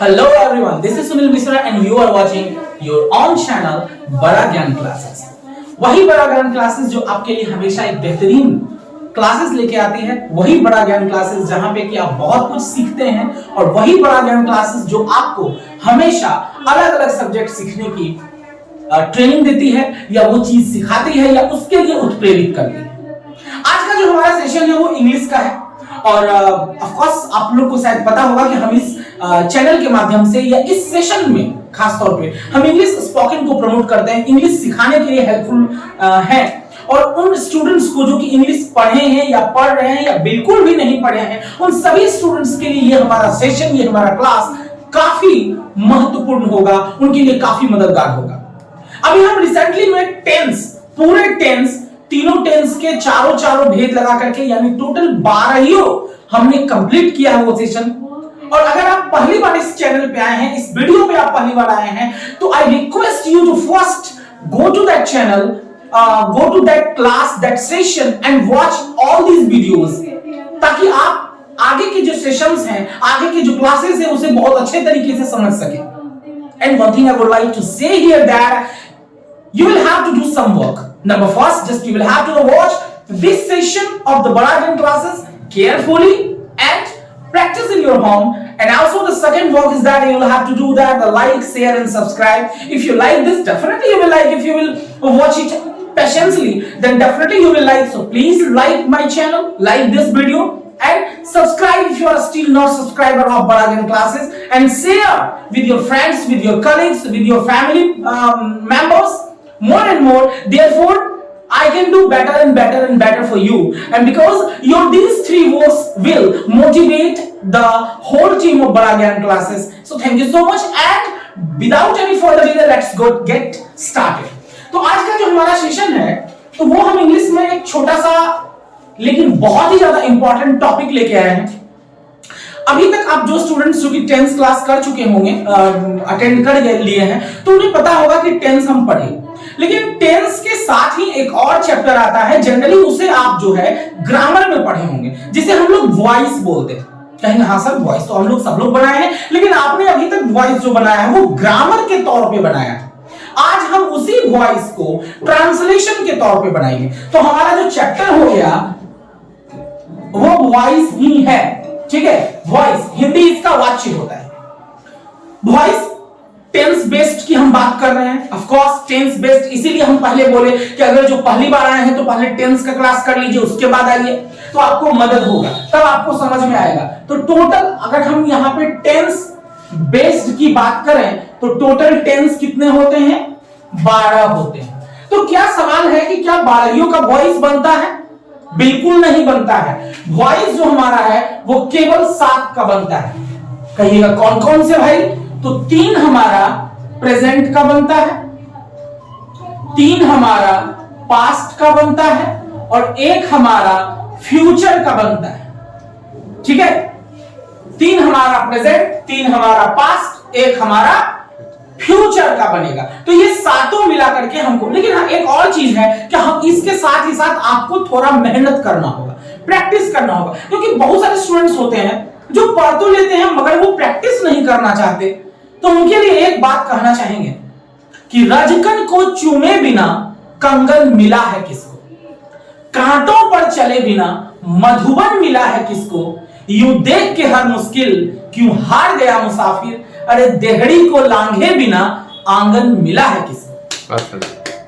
Hello everyone, this is Sunil Mishra and you are watching your own channel बड़ा ज्ञान classes. वही बड़ा ज्ञान क्लासेस जो आपके लिए हमेशा एक बेहतरीन क्लासेस लेके आती है, वही बड़ा ज्ञान क्लासेस जहां पे कि आप बहुत कुछ सीखते हैं, और वही बड़ा ज्ञान क्लासेस जो आपको हमेशा अलग अलग सब्जेक्ट सीखने की ट्रेनिंग देती है, या वो चीज सिखाती है, या उसके लिए उत्प्रेरित करती है। आज का जो हमारा सेशन है वो इंग्लिश का है, और ऑफ कोर्स आप लोग को शायद पता होगा कि हम इस चैनल के माध्यम से या इस सेशन में खास तौर पे हम इंग्लिश स्पोकन को प्रमोट करते हैं, इंग्लिश सिखाने के लिए हेल्पफुल है। और उन स्टूडेंट्स को जो कि इंग्लिश पढ़े हैं या पढ़ रहे हैं या बिल्कुल भी नहीं पढ़े हैं, उन सभी स्टूडेंट्स के लिए ये हमारा सेशन, ये हमारा क्लास काफी महत्वपूर्ण होगा, उनके लिए काफी मददगार होगा। अभी हम रिसेंटली में टेंस, पूरे टेंस, तीनों टेंस के चारों भेद लगा करके, यानी टोटल 12 हमने कंप्लीट किया है वो सेशन। और अगर आप पहली बार इस चैनल पे आए हैं, इस वीडियो पे आप पहली बार आए हैं, तो I request you to first go to that channel, go to that class, that session and watch all these videos, ताकि आप आगे के जो सेशंस हैं, आगे के जो क्लासेस हैं, उसे बहुत अच्छे तरीके से समझ सकें। And one thing I would like to say here that you will have to do some work. Number first, just you will have to watch this session of the Bada Gyan classes carefully and practice in your home. And also the second work is that you will have to do that, the like, share and subscribe. If you like this, definitely you will like. If you will watch it patiently, then definitely you will like. So please like my channel, like this video, and subscribe if you are still not subscriber of Bada Gyan classes, and share with your friends, with your colleagues, with your family members, more and more. Therefore I can do better and better and better for you, and because these 3 works will motivate the whole team of Bada Gyan classes. So thank you so much, and without any further delay, let's go get started. तो आज का जो हमारा session है, तो वो हम English में एक छोटा सा लेकिन बहुत ही ज्यादा इंपॉर्टेंट टॉपिक लेके आए हैं। अभी तक आप जो स्टूडेंट्स जो कि 10th क्लास कर चुके होंगे, अटेंड कर लिए हैं, तो उन्हें पता होगा कि 10th हम पढ़े, लेकिन 10th के साथ ही एक और चैप्टर आता है, जनरली उसे आप जो है ग्रामर में पढ़े होंगे, जिसे हम लोग वॉइस बोलते हैं। कहेंगे हाँ सर, वॉइस तो हम लोग सब लोग बनाए हैं, लेकिन आपने अभी तक वॉइस जो बनाया है वो ग्रामर के तौर पे बनाया है। आज हम उसी वॉइस को ट्रांसलेशन के तौर पे बनाएंगे। तो हमारा जो चैप्टर हो गया वो वॉइस ही है, ठीक है। वॉइस हिंदी इसका वाच्य होता है। वॉइस टेंस बेस्ड की हम बात कर रहे हैं, ऑफ कोर्स टेंस बेस्ड, इसीलिए हम पहले बोले कि अगर जो पहली बार आए हैं तो पहले टेंस का क्लास कर लीजिए, उसके बाद आइए, तो आपको मदद होगा, तब आपको समझ में आएगा। तो टोटल अगर हम यहाँ पे टेंस बेस्ड की बात करें तो टोटल टेंस कितने होते हैं? 12 होते हैं। तो क्या सवाल है कि क्या 12 का वॉइस बनता है? बिल्कुल नहीं बनता है। वॉइस जो हमारा है वो केवल 7 का बनता है। कहिएगा कौन कौन से भाई? तो 3 हमारा प्रेजेंट का बनता है, 3 हमारा पास्ट का बनता है, और 1 हमारा फ्यूचर का बनता है, ठीक है। 3 हमारा प्रेजेंट, 3 हमारा पास्ट, 1 हमारा फ्यूचर का बनेगा। तो ये सातों मिला करके हमको, लेकिन हाँ एक और चीज है कि हम इसके साथ ही साथ आपको थोड़ा मेहनत करना होगा, प्रैक्टिस करना होगा, क्योंकि बहुत सारे स्टूडेंट्स होते हैं जो पढ़ तो लेते हैं मगर वो प्रैक्टिस नहीं करना चाहते। तो उनके लिए एक बात कहना चाहेंगे कि रजकन को चूमे बिना कंगन मिला है किसको, कांटों पर चले बिना मधुबन मिला है किसको, यूं देख के हर मुश्किल क्यों हार गया मुसाफिर, अरे देहड़ी को लांघे बिना आंगन मिला है किसको।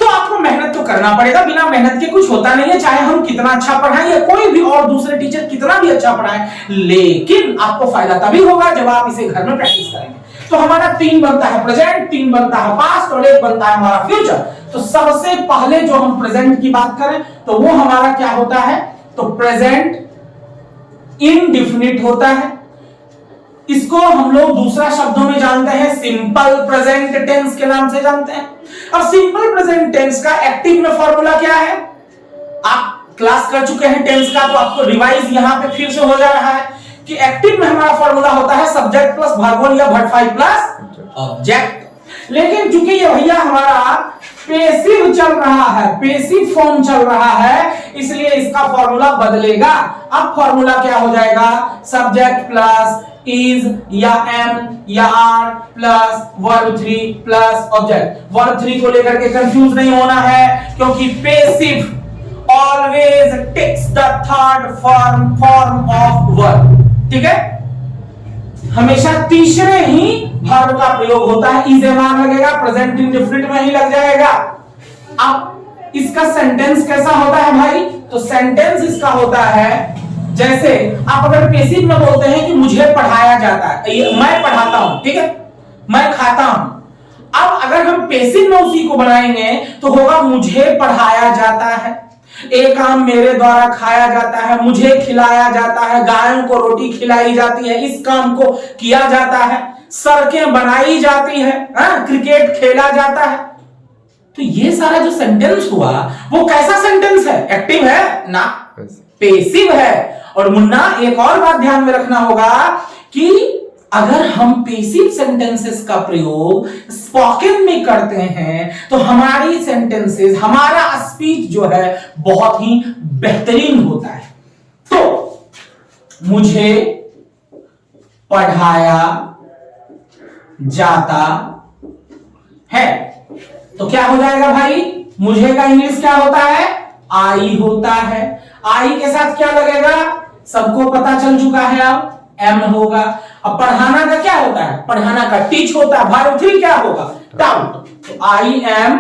तो आपको मेहनत तो करना पड़ेगा, बिना मेहनत के कुछ होता नहीं है, चाहे हम कितना अच्छा पढ़ाएं या कोई भी और दूसरे टीचर कितना भी अच्छा पढ़ाएं, लेकिन आपको फायदा तभी होगा जब आप इसे घर में प्रैक्टिस करेंगे। तो हमारा 3 बनता है प्रेजेंट, 3 बनता है पास्ट, और 1 बनता है हमारा फ्यूचर। तो सबसे पहले जो हम प्रेजेंट की बात करें तो वो हमारा क्या होता है? तो प्रेजेंट इंडेफिनिट होता है। इसको हम लोग दूसरा शब्दों में जानते हैं सिंपल प्रेजेंट टेंस के नाम से जानते हैं। अब सिंपल प्रेजेंट टेंस का एक्टिव में फॉर्मूला क्या है? आप क्लास कर चुके हैं टेंस का, तो आपको रिवाइज यहां पे फिर से हो जा रहा है कि एक्टिव में हमारा फॉर्मूला होता है सब्जेक्ट प्लस वर्ब 1 या वर्ब 5 प्लस ऑब्जेक्ट। लेकिन चूंकि ये भैया हमारा पेसिव चल रहा है, पेसिव फॉर्म चल रहा है, इसलिए इसका फॉर्मूला बदलेगा। अब फॉर्मूला क्या हो जाएगा? सब्जेक्ट प्लस इज या एम या are plus verb 3 plus object. Verb 3 को लेकर के कंफ्यूज नहीं होना है, क्योंकि passive always takes the third form of verb. ठीक है, हमेशा तीसरे ही वर्ब का प्रयोग होता है। इज एम आर लगेगा, प्रेजेंट इंडेफिनिट में ही लग जाएगा। अब इसका सेंटेंस कैसा होता है भाई? तो सेंटेंस इसका होता है, जैसे आप अगर पैसिव में बोलते हैं कि मुझे पढ़ाया जाता है, मैं पढ़ाता हूं, ठीक है, मैं खाता हूं। अब अगर हम पैसिव में उसी को बनाएंगे तो होगा मुझे पढ़ाया जाता है, एक आम मेरे द्वारा खाया जाता है, मुझे खिलाया जाता है, गायों को रोटी खिलाई जाती है, इस काम को किया जाता है, सड़कें बनाई जाती है, क्रिकेट खेला जाता है। तो ये सारा जो सेंटेंस हुआ वो कैसा सेंटेंस है? एक्टिव है ना, पैसिव है। और मुन्ना एक और बात ध्यान में रखना होगा कि अगर हम पैसिव सेंटेंसेस का प्रयोग स्पोकन में करते हैं तो हमारी सेंटेंसेस, हमारा स्पीच जो है बहुत ही बेहतरीन होता है। तो मुझे पढ़ाया जाता है, तो क्या हो जाएगा भाई? मुझे का इंग्लिश क्या होता है? आई होता है। आई के साथ क्या लगेगा? सबको पता चल चुका है, अब एम होगा। अब पढ़ाना का क्या होता है? पढ़ाना का टीच होता है। वर्ब 3 क्या होगा? टाउट। तो आई एम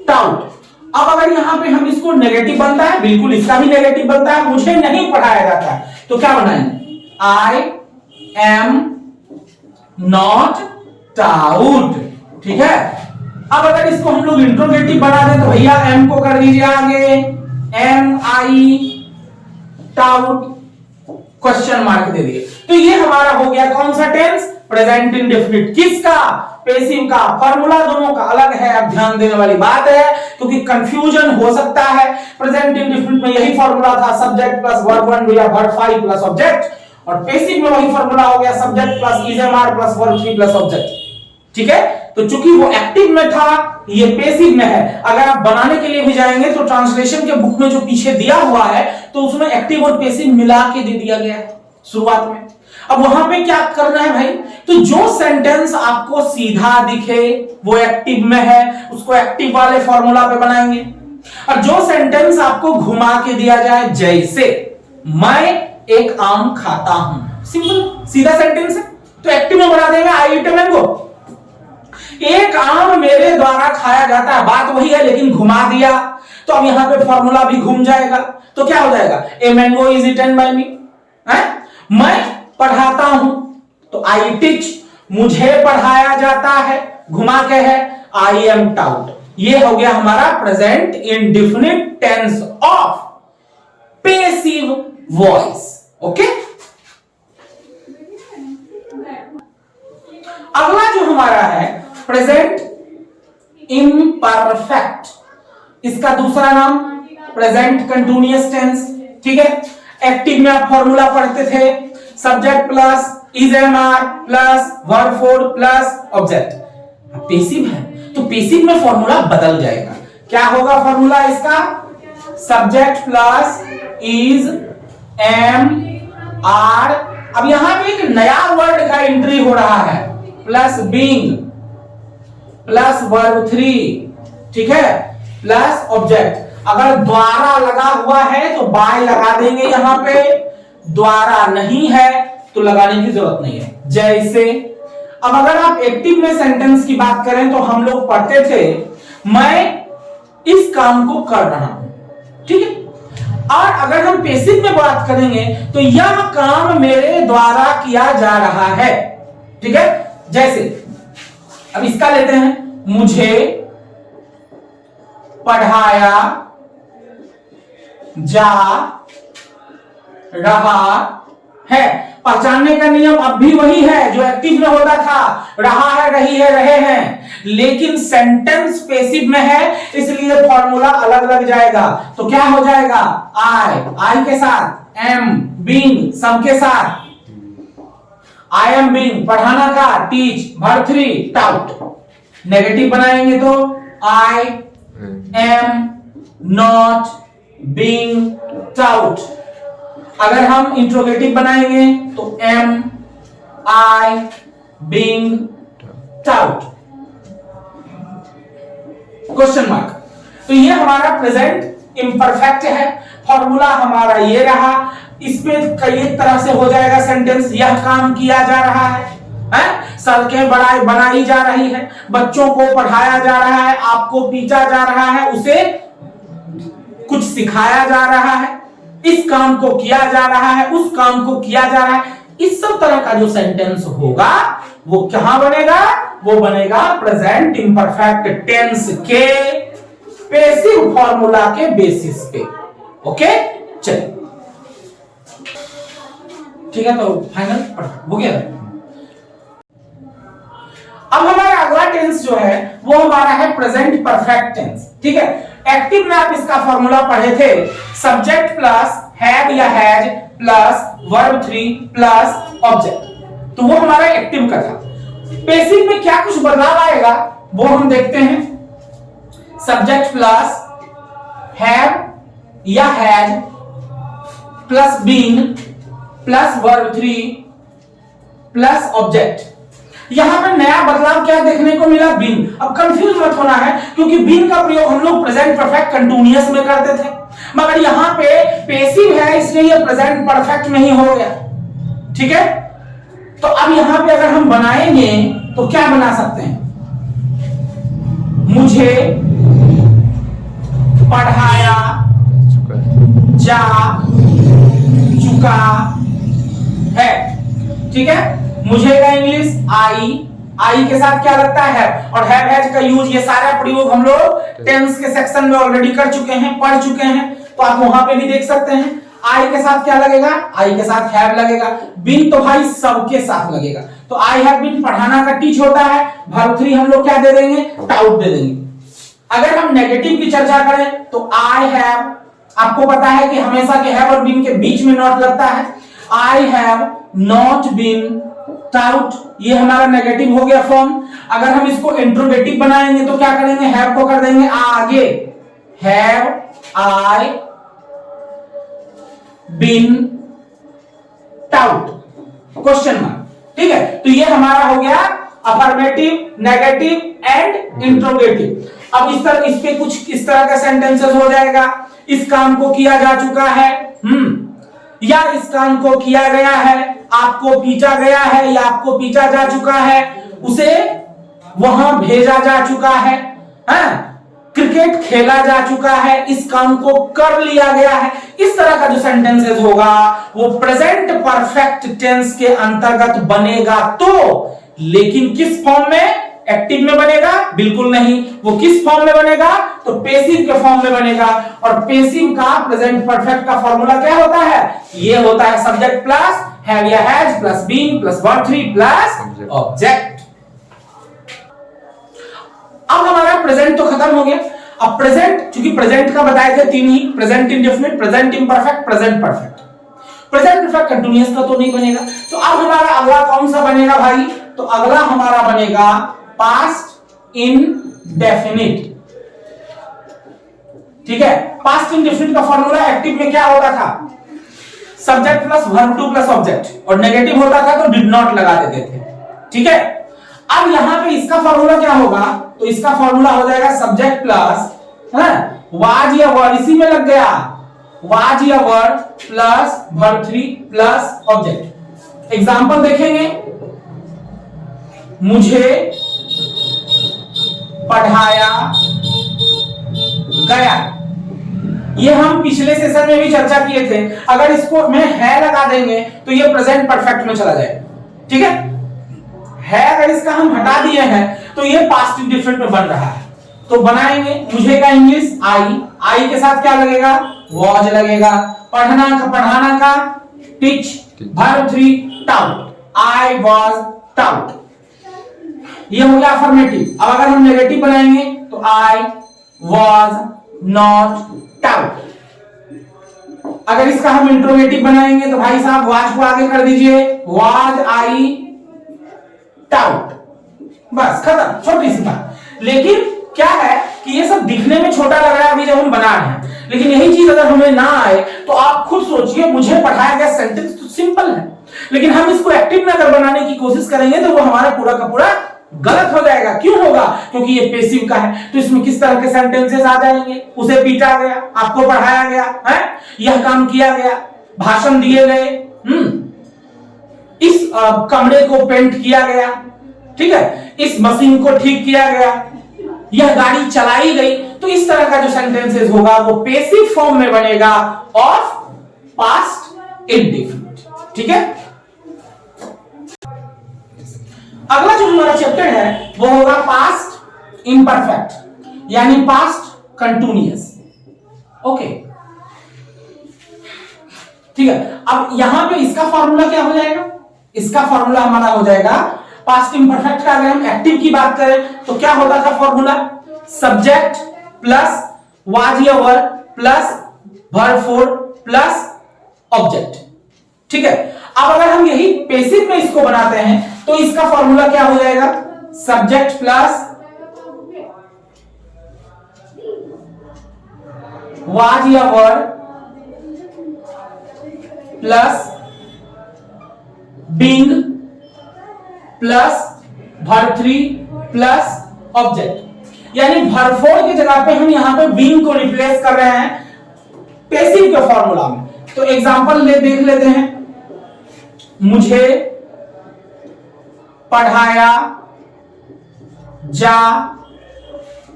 टाउट। अब अगर यहां पे हम इसको नेगेटिव बनता है, बिल्कुल इसका भी नेगेटिव बनता है, मुझे नहीं पढ़ाया जाता है, तो क्या बनाएंगे? आई एम नॉट टाउट। ठीक है, अब अगर इसको हम लोग इंट्रोगेटिव बना दें तो भैया एम को कर दीजिए आगे, एम आई टाउट क्वेश्चन मार्क दे दिए। तो ये हमारा हो गया कौन सा टेंस? Present indefinite. किसका? पैसिव का। फॉर्मूला दोनों का अलग है, अब ध्यान देने वाली बात है, क्योंकि कंफ्यूजन हो सकता है। प्रेजेंट इंडेफिनिट में यही फॉर्मूला था, सब्जेक्ट प्लस वर्ब 1 या वर्ब 5 प्लस ऑब्जेक्ट, और पैसिव में वही फॉर्मूला हो गया, subject plus is am are plus verb 3 plus object. ठीक है, तो चूंकि वो एक्टिव में था, ये पैसिव में है। अगर आप बनाने के लिए भी जाएंगे तो ट्रांसलेशन के बुक में जो पीछे दिया हुआ है तो उसमें एक्टिव और पैसिव मिला के दे दिया गया है शुरुआत में। अब वहां पे क्या करना है भाई? तो जो सेंटेंस आपको सीधा दिखे वो एक्टिव में है, उसको एक्टिव वाले फॉर्मूला पे बनाएंगे। और जो सेंटेंस आपको घुमा के दिया जाए, जैसे मैं एक आम खाता हूं, सिंपल सीधा सेंटेंस है, तो एक्टिव में बना देंगे आई ईट ए मैंगो। एक आम मेरे द्वारा खाया जाता है, बात वही है लेकिन घुमा दिया, तो अब यहां पे फॉर्मूला भी घूम जाएगा। तो क्या हो जाएगा? A mango is eaten by me. मैं पढ़ाता हूं तो आई टीच, मुझे पढ़ाया जाता है, घुमा के है आई एम टाउट। ये हो गया हमारा present indefinite tense of passive voice. Okay, अगला जो हमारा है प्रेजेंट इम्परफेक्ट, इसका दूसरा नाम प्रेजेंट कंटिन्यूअस टेंस। ठीक है, एक्टिव में आप फॉर्मूला पढ़ते थे, subject plus is am are plus verb 4 plus object. Passive है तो पैसिव में फॉर्मूला बदल जाएगा। क्या होगा फॉर्मूला इसका? Subject plus is am are. अब यहां पे एक नया वर्ड का एंट्री हो रहा है, प्लस बीइंग प्लस वर्ब 3, ठीक है, प्लस ऑब्जेक्ट। अगर द्वारा लगा हुआ है तो बाय लगा देंगे, यहां पे द्वारा नहीं है तो लगाने की जरूरत नहीं है। जैसे अब अगर आप एक्टिव में सेंटेंस की बात करें तो हम लोग पढ़ते थे मैं इस काम को कर रहा हूं, ठीक है। और अगर हम पैसिव में बात करेंगे तो यह काम मेरे द्वारा किया जा रहा है, ठीक है। जैसे अब इसका लेते हैं, मुझे पढ़ाया जा रहा है। पहचानने का नियम अब भी वही है जो एक्टिव में होता था, रहा है, रही है, रहे हैं, लेकिन सेंटेंस पैसिव में है इसलिए फॉर्मूला अलग लग जाएगा। तो क्या हो जाएगा? आई के साथ, एम, बीइंग सबके साथ, आई एम बीइंग पढ़ाना का, टीच, वर्ब 3, टाउट। नेगेटिव बनाएंगे तो I am not being taught. अगर हम इंट्रोगेटिव बनाएंगे तो am I being taught question mark. तो ये हमारा प्रेजेंट इम्परफेक्ट है। फॉर्मूला हमारा ये रहा। इस पे कई तरह से हो जाएगा सेंटेंस। यह काम किया जा रहा है, सड़कें बनाई जा रही है, बच्चों को पढ़ाया जा रहा है, आपको पीटा जा रहा है, उसे कुछ सिखाया जा रहा है, इस काम को किया जा रहा है, उस काम को किया जा रहा है। इस सब तरह का जो सेंटेंस होगा वो कहां बनेगा? वो बनेगा प्रेजेंट इम्परफेक्ट टेंस के पैसिव फॉर्मूला के बेसिस पे। ओके, चलिए ठीक है, तो फाइनल हो गया। अब हमारा अगला टेंस जो है वो हमारा है प्रेजेंट परफेक्ट टेंस। ठीक है, एक्टिव में आप इसका फॉर्मूला पढ़े थे, सब्जेक्ट प्लस हैव या has plus verb 3 plus object. तो वो हमारा एक्टिव का था। पैसिव में क्या कुछ बदलाव आएगा वो हम देखते हैं। सब्जेक्ट प्लस हैव या has plus been plus verb 3 plus object. यहां पे नया बदलाव क्या देखने को मिला? बीन। अब कंफ्यूज मत होना है, क्योंकि बीन का प्रयोग हम लोग प्रेजेंट परफेक्ट कंटीन्यूअस में करते थे, मगर यहां पे पैसिव है इसलिए ये प्रेजेंट परफेक्ट में ही हो गया। ठीक है, तो अब यहां पे अगर हम बनाएंगे तो क्या बना सकते हैं? मुझे पढ़ाया जा चुका है। ठीक है, मुझे का इंग्लिश आई के साथ क्या लगता है, और हैव हैज का यूज, ये सारा प्रयोग हम लोग टेंस के सेक्शन में ऑलरेडी कर चुके हैं, पढ़ चुके हैं, तो आप वहां पे भी देख सकते हैं। आई के साथ क्या लगेगा? आई के साथ हैव लगेगा। बीन तो भाई सबके साथ लगेगा, तो आई हैव बीन पढ़ाना का टीच होता है। वर्ब 3 हम लोग क्या दे देंगे? टाउट दे देंगे। अगर हम नेगेटिव की चर्चा करें तो आई हैव, आपको पता है कि हमेशा के हैव और बीन के बीच में नॉट लगता है। I have not been taught, ये हमारा नेगेटिव हो गया फॉर्म। अगर हम इसको इंट्रोगेटिव बनाएंगे तो क्या करेंगे? हैव को कर देंगे आगे, have I been taught question mark. ठीक है, तो ये हमारा हो गया अफर्मेटिव, नेगेटिव एंड इंट्रोगेटिव। अब इस पे कुछ इस तरह का सेंटेंसेस हो जाएगा। इस काम को किया जा चुका है, या इस काम को किया गया है, आपको पीटा गया है या आपको पीटा जा चुका है, उसे वहां भेजा जा चुका है, क्रिकेट खेला जा चुका है, इस काम को कर लिया गया है। इस तरह का जो सेंटेंसेस होगा वो प्रेजेंट परफेक्ट टेंस के अंतर्गत बनेगा। तो लेकिन किस फॉर्म में? एक्टिव में बनेगा? बिल्कुल नहीं। वो किस फॉर्म में बनेगा? तो पैसिव के फॉर्म में बनेगा। और पैसिव का प्रेजेंट परफेक्ट का फॉर्मूला क्या होता है? ये होता है सब्जेक्ट प्लस हैव या has plus been plus verb 3 plus object. अब हमारा प्रेजेंट तो खत्म हो गया। अब प्रेजेंट, क्योंकि प्रेजेंट का बताए थे 3 ही, present indefinite, present imperfect, present perfect. Present perfect continuous का तो नहीं बनेगा। तो अब हमारा अगला कौन सा बनेगा भाई? तो अगला हमारा बनेगा पास्ट इंडेफिनिट। ठीक है, पास्ट इंडेफिनिट का फॉर्मूला एक्टिव में क्या होता था? Subject plus verb 2 plus object, और नेगेटिव होता था तो डिड नॉट लगा देते थे। ठीक है, अब यहां पे इसका फॉर्मूला क्या होगा? तो इसका फॉर्मूला हो जाएगा सब्जेक्ट प्लस वाज या वर्ड, इसी में लग गया, वाज या word plus verb 3 plus object. Example देखेंगे, मुझे पढ़ाया गया, ये हम पिछले सेशन में भी चर्चा किए थे। अगर इसको में है लगा देंगे तो ये प्रेजेंट परफेक्ट में चला जाएगा। ठीक है, अगर इसका हम हटा दिए हैं तो ये पास्ट इंडेफिनिट में बन रहा है। तो बनाएंगे, मुझे का इंग्लिश आई के साथ क्या लगेगा? वॉज लगेगा। पढ़ाना का teach, verb 3 taut, I was taut, ये हो गया अफर्मेटिव। अब अगर हम नेगेटिव बनाएंगे तो आई वॉज नॉट टाउट। अगर इसका हम इंट्रोगेटिव बनाएंगे तो भाई साहब वाज को आगे कर दीजिए, वाज आई टाउट, बस खत्म, छोटी सी बात। लेकिन क्या है कि ये सब दिखने में छोटा लग रहा है अभी जब हम बना रहे हैं, लेकिन यही चीज अगर हमें ना आए तो आप खुद सोचिए, मुझे पढ़ाया गया सेंटेंस तो सिंपल है, लेकिन हम इसको एक्टिव में अगर बनाने की कोशिश करेंगे तो वो हमारा पूरा का पूरा गलत हो जाएगा। क्यों होगा? क्योंकि ये पैसिव का है। तो इसमें किस तरह के सेंटेंसेस आ जाएंगे? उसे पीटा गया, आपको पढ़ाया गया है, यह काम किया गया, भाषण दिए गए, इस कमरे को पेंट किया गया, ठीक है, इस मशीन को ठीक किया गया, यह गाड़ी चलाई गई। तो इस तरह का जो सेंटेंसेस होगा वो पैसिव फॉर्म में बनेगा ऑफ पास्ट इंडेफिनिट। ठीक है, अगला जो हमारा चैप्टर है वो होगा पास्ट इम्परफेक्ट यानी पास्ट कंटिन्यूअस। ओके, ठीक है। अब यहां पे इसका फॉर्मूला क्या हो जाएगा? इसका फॉर्मूला हमारा हो जाएगा पास्ट इम्परफेक्ट का। अगर हम एक्टिव की बात करें तो क्या होता था फॉर्मूला? सब्जेक्ट प्लस वाज या वर plus verb four plus object. ठीक है, अब अगर हम यही पैसिव में इसको बनाते हैं तो इसका फॉर्मूला क्या हो जाएगा? सब्जेक्ट प्लस वाज या वर plus being plus verb three plus object. यानी वर्ब फोर की जगह पे हम यहां पे बीइंग को रिप्लेस कर रहे हैं पैसिव के फॉर्मूला में। तो एग्जांपल देख लेते हैं। मुझे पढ़ाया जा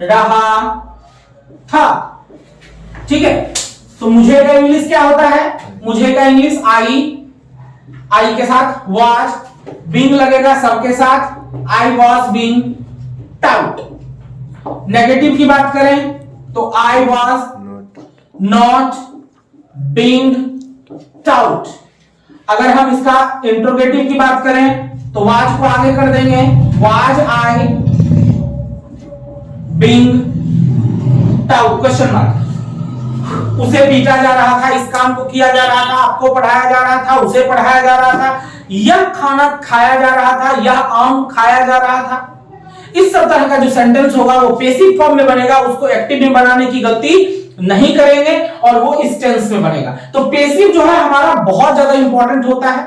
रहा था। ठीक है, तो मुझे का इंग्लिश क्या होता है? मुझे का इंग्लिश आई के साथ वाज, बीइंग लगेगा सबके साथ, I was being taut. Negative की बात करें तो I was not being taught. अगर हम इसका इंट्रोगेटिव की बात करें तो वाज को आगे कर देंगे, was I being taught question mark. उसे पीटा जा रहा था, इस काम को किया जा रहा था, आपको पढ़ाया जा रहा था, उसे पढ़ाया जा रहा था, यह खाना खाया जा रहा था, यह आम खाया जा रहा था। इस सब तरह का जो सेंटेंस होगा वो पैसिव फॉर्म में बनेगा, उसको एक्टिव में बनाने की गलती नहीं करेंगे और वो इस टेंस में बनेगा। तो पैसिव जो है हमारा बहुत ज्यादा इंपॉर्टेंट होता है,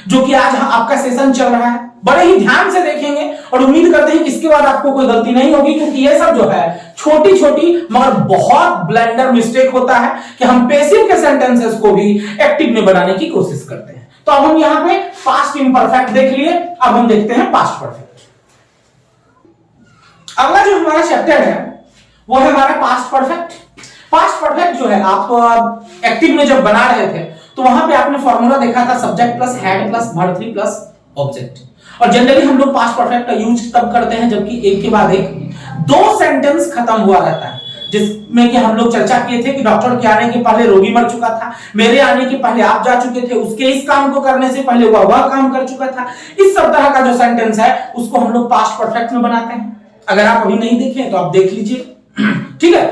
जो कि आज आपका सेशन चल रहा है। बड़े ही ध्यान से देखेंगे और उम्मीद करते हैं कि इसके बाद आपको कोई गलती नहीं होगी, क्योंकि ये सब जो है छोटी छोटी मगर बहुत ब्लंडर मिस्टेक होता है कि हम पैसिव के सेंटेंसेस को भी एक्टिव में बनाने की कोशिश करते हैं। तो अब हम यहां पे पास्ट इम्परफेक्ट देख लिए, अब हम देखते हैं पास्ट परफेक्ट। अगला जो हमारा चैप्टर है वो है हमारा पास्ट परफेक्ट। पास्ट परफेक्ट जो है आप एक्टिव में जब बना रहे थे तो वहां पे आपने फॉर्मूला देखा था subject plus had plus verb three plus object. और जनरली हम लोग पास्ट परफेक्ट का यूज तब करते हैं जबकि एक के बाद एक दो सेंटेंस खत्म हुआ रहता है, जिसमें कि हम लोग चर्चा किए थे कि डॉक्टर के आने के पहले रोगी मर चुका था, मेरे आने के पहले आप जा चुके थे, उसके इस काम को करने से पहले वह काम कर चुका था। इस सब तरह का जो सेंटेंस है उसको हम लोग पास्ट परफेक्ट में बनाते हैं। अगर आप अभी नहीं देखे तो आप देख लीजिए। ठीक है,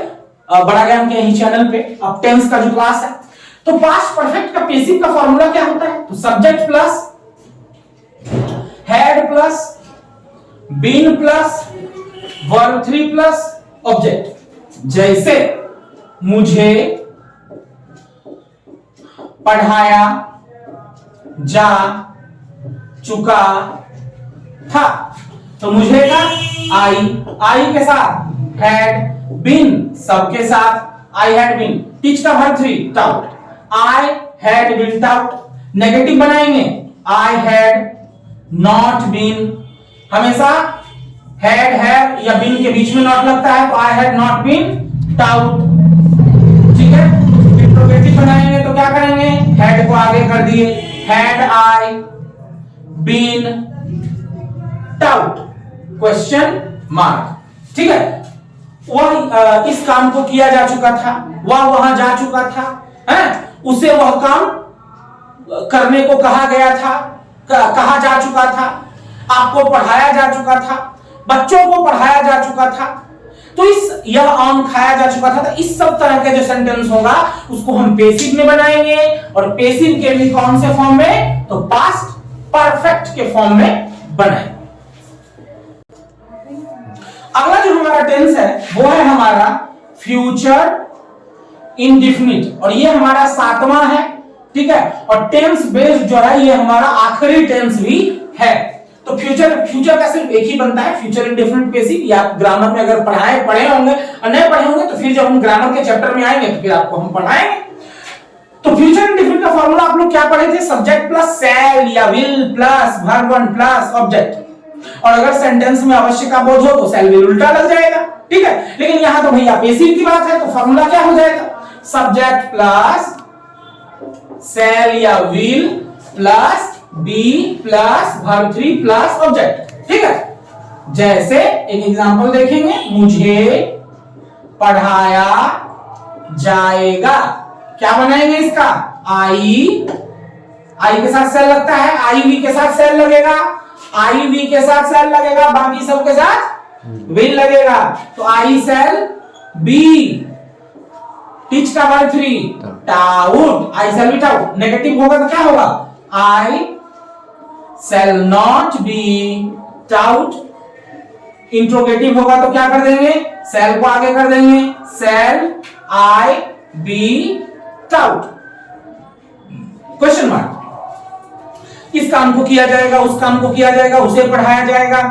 बड़ा ज्ञान के यही चैनल पे अब टेंस का जो क्लास है। तो पास्ट परफेक्ट का पैसिव का फॉर्मूला क्या होता है? तो subject plus had plus been plus verb three plus object. जैसे मुझे पढ़ाया जा चुका था, तो मुझे का आई के साथ, हैड बीन सबके साथ, आई हैड बीन, टीच का verb three taught, I had been taught. Negative बनाएंगे, आई हैड नॉट बीन, हमेशा हैड हैव या बीन के बीच में नॉट लगता है, तो I had not been taught. ठीक है, इंट्रोगेटिव बनाएंगे तो क्या करेंगे? हैड को आगे कर दिए, had I been taught question mark. ठीक है, वह इस काम को किया जा चुका था, वह वहां जा चुका था, है? उसे वह काम करने को कहा गया था, कहा जा चुका था, आपको पढ़ाया जा चुका था, बच्चों को पढ़ाया जा चुका था, तो यह आम खाया जा चुका था। तो इस सब तरह के जो सेंटेंस होगा उसको हम पैसिव में बनाएंगे, और पैसिव के भी कौन से फॉर्म में? तो पास्ट परफेक्ट के फॉर्म में बनाएंगे। अगला जो हमारा टेंस है वो है हमारा फ्यूचर इंडिफिनिट, और ये हमारा 7वां है, ठीक है। और टेंस बेस्ड जो है ये हमारा आखिरी टेंस भी है। तो फ्यूचर का सिर्फ एक ही बनता है, फ्यूचर इंडेफिनिट बेसिक, या ग्रामर में अगर पढ़े होंगे और नहीं पढ़े होंगे तो फिर जब हम ग्रामर के चैप्टर में आएंगे तो फिर आपको हम पढ़ाएंगे। तो फ्यूचर इंडेफिनिट का फॉर्मूला आप लोग क्या पढ़े थे, सब्जेक्ट प्लस शैल या will plus verb one plus object, और अगर सेंटेंस में आवश्यक का बोध हो तो शैल विल उल्टा लग जाएगा, ठीक है। लेकिन यहां तो भैया बेसिक की बात है, तो फॉर्मूला क्या हो जाएगा, सब्जेक्ट प्लस शैल या will plus be plus verb three plus object, ठीक है। जैसे एक एग्जांपल देखेंगे, मुझे पढ़ाया जाएगा, क्या बनाएंगे इसका, आई के साथ सेल लगता है, आई वी के साथ सेल लगेगा, आई वी के साथ सेल लगेगा, बाकी सब के साथ विल लगेगा। तो आई सेल बी, टीच का verb three taught, I shall be taught. Negative होगा तो क्या होगा, I shall not be taught. Interrogative होगा तो क्या कर देंगे, सेल को आगे कर देंगे, सेल आई बी टाउट, क्वेश्चन मार्क। इस काम को किया जाएगा, उस काम को किया जाएगा, उसे पढ़ाया जाएगा,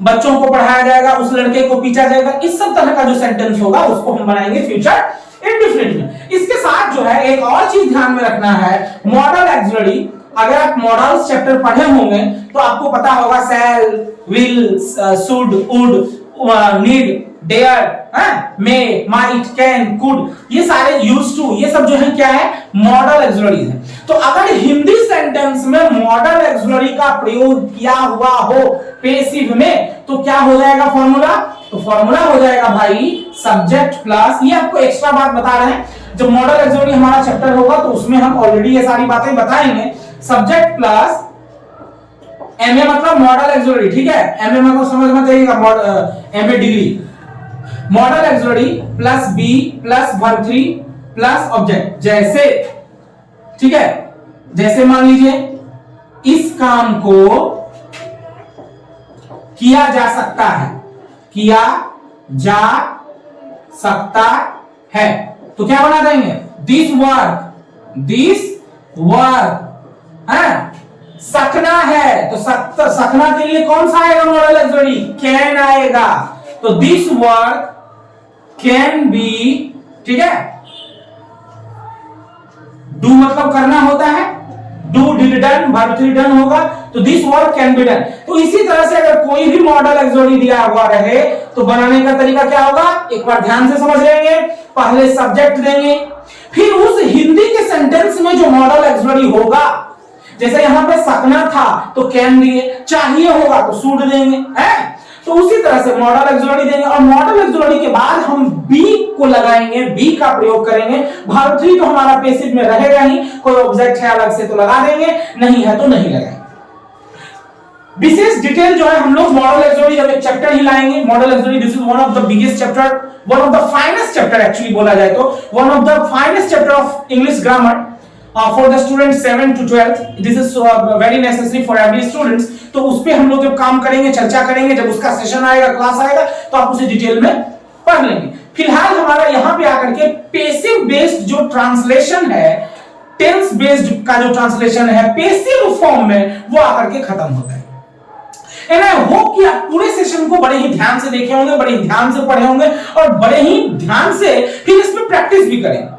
बच्चों को पढ़ाया जाएगा, उस लड़के को पीछा जाएगा, इस सब तरह का जो सेंटेंस होगा उसको हम बनाएंगे फ्यूचर इंडेफिनिट में। इसके साथ जो है एक और चीज ध्यान में रखना है, मॉडल एक्सिलरी। अगर आप मॉडल्स चैप्टर पढ़े होंगे तो आपको पता होगा shall, will, should, would, need, dare, may, might, can, could, ये सारे यूज टू, ये सब जो है क्या है, मॉडल एक्सिलरीज है। तो अगर हिंदी सेंटेंस में मॉडल एक्सिलरी का प्रयोग किया हुआ हो पेसिव में, तो क्या हो जाएगा फॉर्मूला, तो फॉर्मूला हो जाएगा भाई सब्जेक्ट प्लस, ये आपको एक्स्ट्रा बात बता रहे हैं, जब मॉडल एक्सिलरी हमारा चैप्टर होगा तो उसमें हम ऑलरेडी ये सारी बातें बताएंगे। सब्जेक्ट प्लस एमए मतलब मॉडल एक्सिलरी, ठीक है, एमए मतलब समझ में आएगा, MA degree, modal auxiliary plus be plus verb three plus object. जैसे, ठीक है, जैसे मान लीजिए इस काम को किया जा सकता है, किया जा सकता है, तो क्या बना देंगे, दिस वर्क है। सकना है तो सकना के लिए कौन सा आएगा मॉडल एक्सिलरी, कैन आएगा, तो दिस वर्क कैन बी, ठीक है, डू मतलब करना होता है, do, did, done, verb three done होगा, तो this work can be done. तो इसी तरह से अगर कोई भी मॉडल एक्सिलरी दिया हुआ रहे तो बनाने का तरीका क्या होगा, एक बार ध्यान से समझ लेंगे। पहले सब्जेक्ट देंगे, फिर उस हिंदी के सेंटेंस में जो मॉडल एक्सिलरी होगा, जैसे यहां पे सकना था तो कैन दिए, चाहिए होगा तो शुड देंगे, है। तो उसी तरह से मॉडल एक्सिलरी देंगे, और मॉडल एक्सिलरी के बाद हम बी को लगाएंगे, बी का प्रयोग करेंगे। वर्ब थ्री तो हमारा पेसिव में रहेगा ही, कोई ऑब्जेक्ट है अलग से तो लगा देंगे, नहीं है तो नहीं लगाएंगे। विशेष डिटेल जो है हम लोग मॉडल एक्सिलरी जब एक चैप्टर ही लाएंगे, model axillary this is one of the biggest chapter, one of the finest chapter actually बोला जाए तो, one of the finest chapter of English grammar for the students 7 to 12, this is very necessary for every students। तो उस पे हम लोग जब काम करेंगे, चर्चा करेंगे, जब उसका सेशन आएगा, क्लास आएगा, तो आप उसे डिटेल में पढ़ लेंगे। फिलहाल हमारा यहाँ पे आकर के पेसिव बेस्ड जो ट्रांसलेशन है, टेंस बेस्ड का जो ट्रांसलेशन है पेसिव फॉर्म में, वो आकर के खत्म होता है। एंड आई होप कि आप पूरे सेशन को बड़े ही ध्यान से देखे होंगे, बड़े ही ध्यान से पढ़े होंगे, और बड़े ही ध्यान से फिर इसमें प्रैक्टिस भी करेंगे,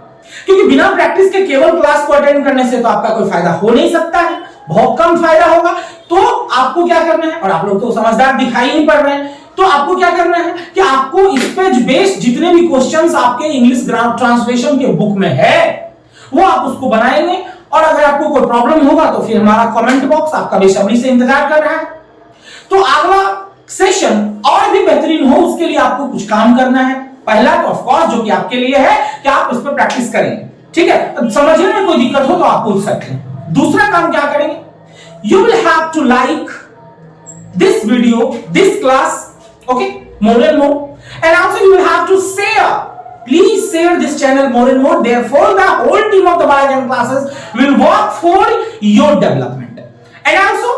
क्योंकि बिना प्रैक्टिस के केवल क्लास को अटेंड करने से तो आपका कोई फायदा हो नहीं सकता है, बहुत कम फायदा होगा। तो आपको क्या करना है, और आप लोग तो समझदार दिखाई नहीं पड़ रहे हैं, तो आपको क्या करना है कि आपको इस पे बेस्ड जितने भी क्वेश्चंस आपके इंग्लिश ट्रांसलेशन के बुक में है वो आप उसको बनाएंगे, और अगर आपको कोई प्रॉब्लम होगा तो फिर हमारा कमेंट बॉक्स आपका बेसब्री से इंतजार कर रहा है। तो अगला सेशन और भी बेहतरीन हो उसके लिए आपको कुछ काम करना है। पहला तो ऑफ कोर्स जो कि आपके लिए है कि आप उस पर प्रैक्टिस करेंगे, ठीक है, समझने में कोई दिक्कत हो तो आप पूछ सकते हैं। दूसरा काम क्या करेंगे, you will have to like this video, this class, okay, more and more, and also you will have to share, please share this channel more and more, therefore the whole team of the Baragan classes will work for your development, and also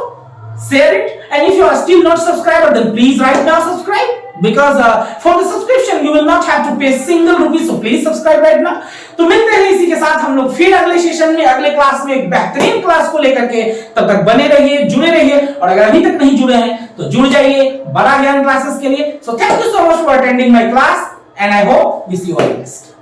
share it, and if you are still not subscribed then please right now subscribe, because for the subscription you will not have to pay single rupee, so please subscribe right now। तो मिलते हैं इसी के साथ हम लोग फिर अगले सेशन में, अगले क्लास में एक बेहतरीन क्लास को लेकर के। तब तक बने रहिए, जुड़े रहिए, और अगर अभी तक नहीं जुड़े हैं तो जुड़ जाइए बड़ा ज्ञान क्लासेस के लिए। So thank you so much for attending my class and I hope we see you all next.